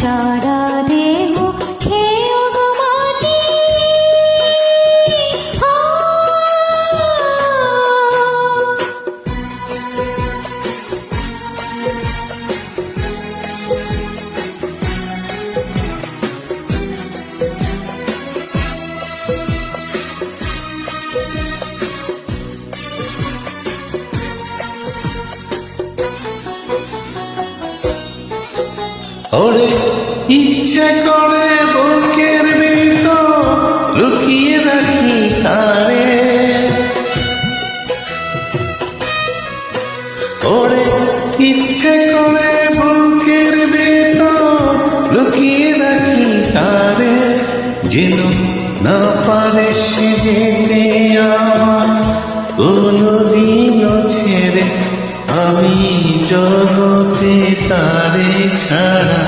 সারা দেহ খেয়েও গো মাটি। ওরে ইচ্ছে করে বুকের ভিতর লুকিয়ে রাখি তারে, ওরে ইচ্ছে করে বুকের ভিতর লুকিয়ে রাখি তারে, যেন না পারে সে যেতে আমার কোনদিনও ছেড়ে। আমি জগতে তারে ছাড়া